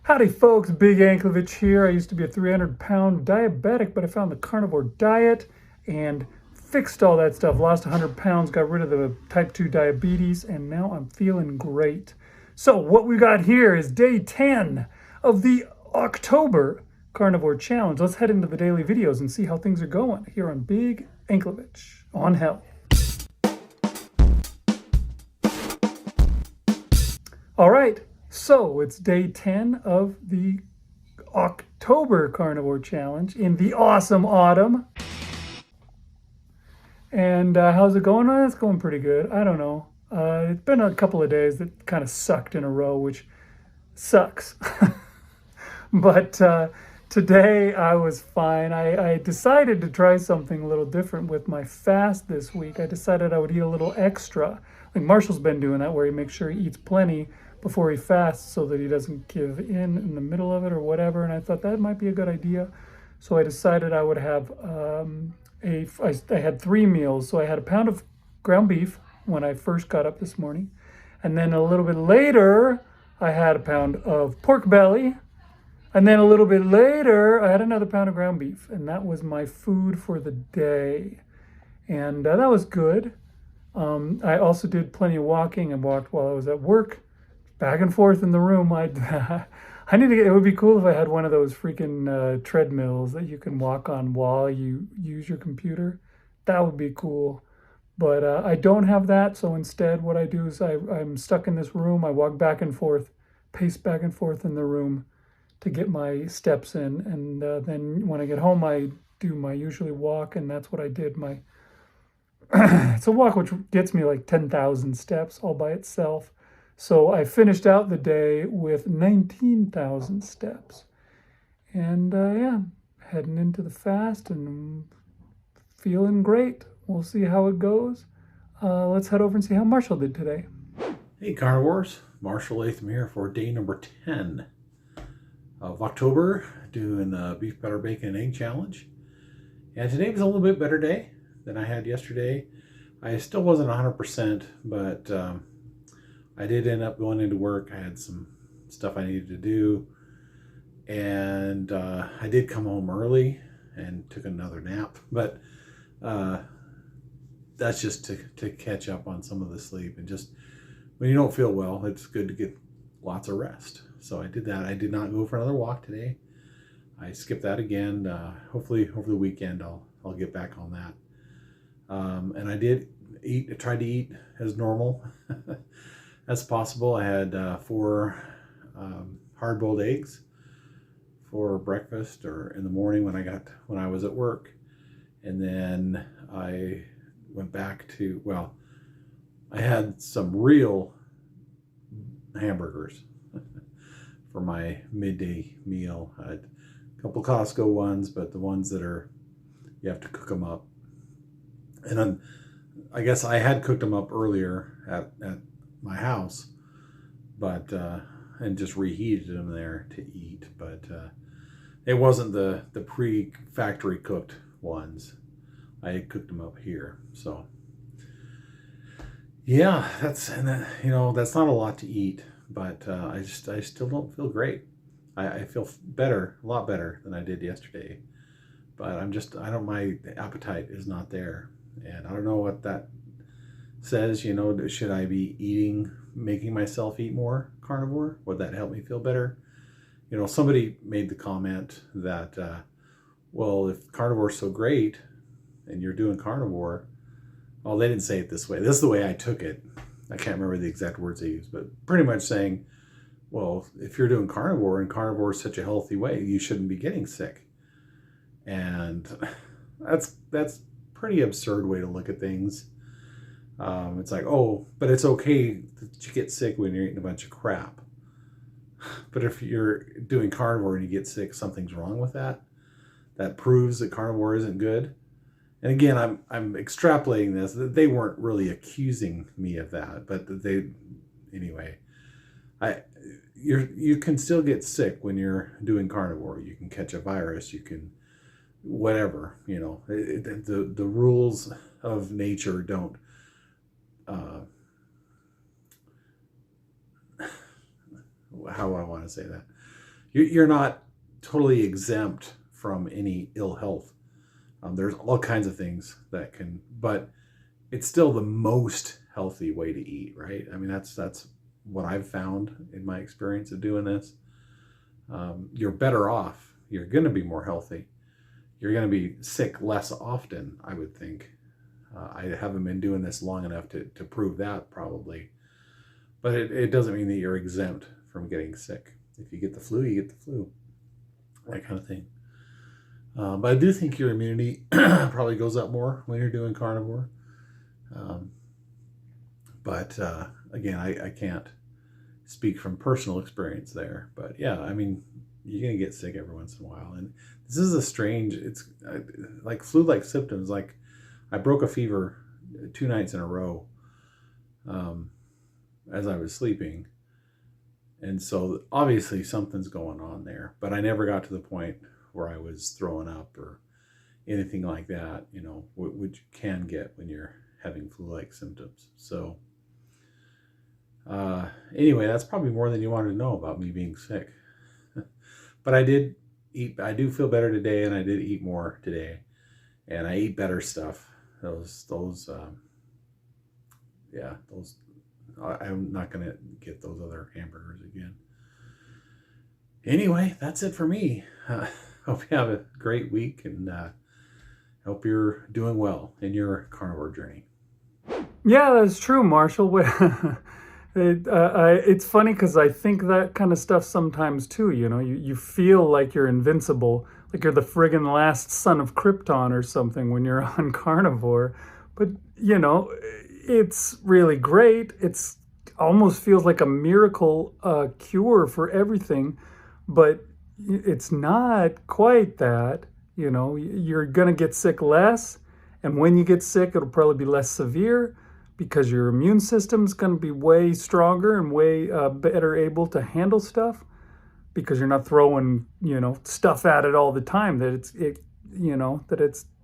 Howdy folks, Big Anklovich here. I used to be a 300-pound diabetic, but I found the carnivore diet and fixed all that stuff. Lost 100 pounds, got rid of the type 2 diabetes, and now I'm feeling great. So what we got here is day 10 of the October Carnivore Challenge. Let's head into the daily videos and see how things are going here on Big Anklovich on Hell. All right. So it's day 10 of the October Carnivore Challenge in the awesome autumn. And how's it going? It's going pretty good. I don't know. It's been a couple of days that kind of sucked in a row, which sucks. But today I was fine. I decided to try something a little different with my fast this week. I decided I would eat a little extra. Like Marshall's been doing that, where he makes sure he eats plenty before he fasts so that he doesn't give in the middle of it or whatever. And I thought that might be a good idea. So I decided I would have I had 3 meals. So I had a pound of ground beef when I first got up this morning. And then a little bit later, I had a pound of pork belly. And then a little bit later, I had another pound of ground beef. And that was my food for the day. And that was good. I also did plenty of walking and walked while I was at work. Back and forth in the room. I need to get, it would be cool if I had one of those freaking treadmills that you can walk on while you use your computer. That would be cool. But I don't have that. So instead what I do is I'm stuck in this room. I walk back and forth, pace back and forth in the room to get my steps in. And then when I get home, I do my usually walk. And that's what I did. It's a walk which gets me like 10,000 steps all by itself. So I finished out the day with 19,000 steps. And yeah, heading into the fast and feeling great. We'll see how it goes. Let's head over and see how Marshall did today. Hey carnivores, Marshal Latham here for day number 10 of October, doing the beef, butter, bacon, and egg challenge. And today was a little bit better day than I had yesterday. I still wasn't 100%, but I did end up going into work. I had some stuff I needed to do, and I did come home early and took another nap, but that's just to catch up on some of the sleep. And just when you don't feel well, it's good to get lots of rest. So I did that. I did not go for another walk today. I skipped that again. Hopefully over the weekend I'll get back on that. And I did eat. I tried to eat as normal as possible. I had 4 hard-boiled eggs for breakfast or in the morning when I was at work, and then I went back to, well, I had some real hamburgers for my midday meal. I had a couple Costco ones, but the ones that are, you have to cook them up. And then I guess I had cooked them up earlier at my house, but and just reheated them there to eat, but it wasn't the pre-factory cooked ones. I had cooked them up here. So yeah, that's not a lot to eat, but I still don't feel great. I feel better, a lot better than I did yesterday, but my appetite is not there, and I don't know what that says. Should I be making myself eat more carnivore? Would that help me feel better? Somebody made the comment that, well, if carnivore is so great and you're doing carnivore, well, they didn't say it this way. This is the way I took it. I can't remember the exact words they used, but pretty much saying, well, if you're doing carnivore and carnivore is such a healthy way, you shouldn't be getting sick. And that's pretty absurd way to look at things. It's like, oh, but it's okay that you get sick when you're eating a bunch of crap. But if you're doing carnivore and you get sick, something's wrong with that. That proves that carnivore isn't good. And again, I'm extrapolating this. They weren't really accusing me of that, but anyway. You can still get sick when you're doing carnivore. You can catch a virus. You can whatever. The rules of nature don't. How I want to say that. you're not totally exempt from any ill health. There's all kinds of things that can, but it's still the most healthy way to eat, right? I mean, that's what I've found in my experience of doing this. You're better off. You're going to be more healthy. You're going to be sick less often, I would think. I haven't been doing this long enough to prove that, probably. But it doesn't mean that you're exempt from getting sick. If you get the flu, you get the flu. That kind of thing. But I do think your immunity probably goes up more when you're doing carnivore. But again, I can't speak from personal experience there. But yeah, I mean, you're going to get sick every once in a while. And this is a strange, it's like flu-like symptoms. Like I broke a fever 2 nights in a row as I was sleeping. And so obviously something's going on there. But I never got to the point where I was throwing up or anything like that, you know, which you can get when you're having flu-like symptoms. So anyway, that's probably more than you wanted to know about me being sick. But I did eat, I do feel better today, and I did eat more today, and I eat better stuff. I'm not going to get those other hamburgers again. Anyway, that's it for me. Hope you have a great week, and hope you're doing well in your carnivore journey. Yeah, that's true, Marshall. It's funny because I think that kind of stuff sometimes too. You know, you feel like you're invincible, like you're the friggin' last son of Krypton or something when you're on carnivore. But, you know, it's really great. It's almost feels like a miracle cure for everything, but it's not quite that. You know, you're going to get sick less. And when you get sick, it'll probably be less severe because your immune system's going to be way stronger and way better able to handle stuff because you're not throwing, you know, stuff at it all the time that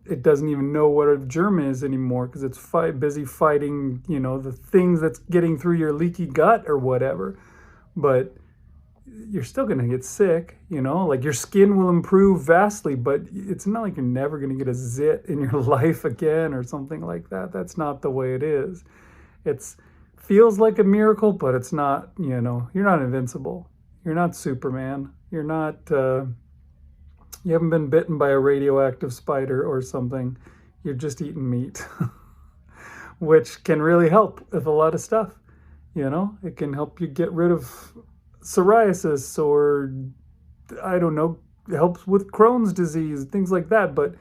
it doesn't even know what a germ is anymore because it's busy fighting, you know, the things that's getting through your leaky gut or whatever. But you're still going to get sick, you know, like your skin will improve vastly, but it's not like you're never going to get a zit in your life again or something like that. That's not the way it is. It's feels like a miracle, but it's not, you know, you're not invincible. You're not Superman. You're not, you haven't been bitten by a radioactive spider or something. You're just eating meat, which can really help with a lot of stuff. You know, it can help you get rid of psoriasis or I don't know, helps with Crohn's disease, things like that, but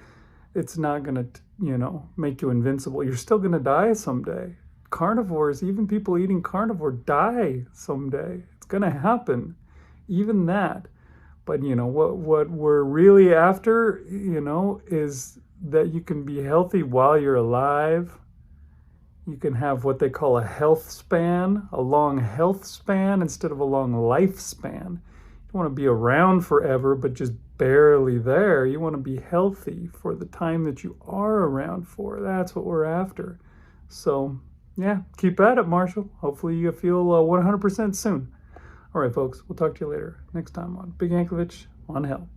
it's not going to, you know, make you invincible. You're still going to die someday. Carnivores, even people eating carnivore die someday. It's going to happen. Even that. But, you know, what we're really after, you know, is that you can be healthy while you're alive. You can have what they call a health span, a long health span instead of a long lifespan. You want to be around forever, but just barely there. You want to be healthy for the time that you are around for. That's what we're after. So, yeah, keep at it, Marshall. Hopefully you feel 100% soon. All right, folks, we'll talk to you later next time on Big Yankovic on Health.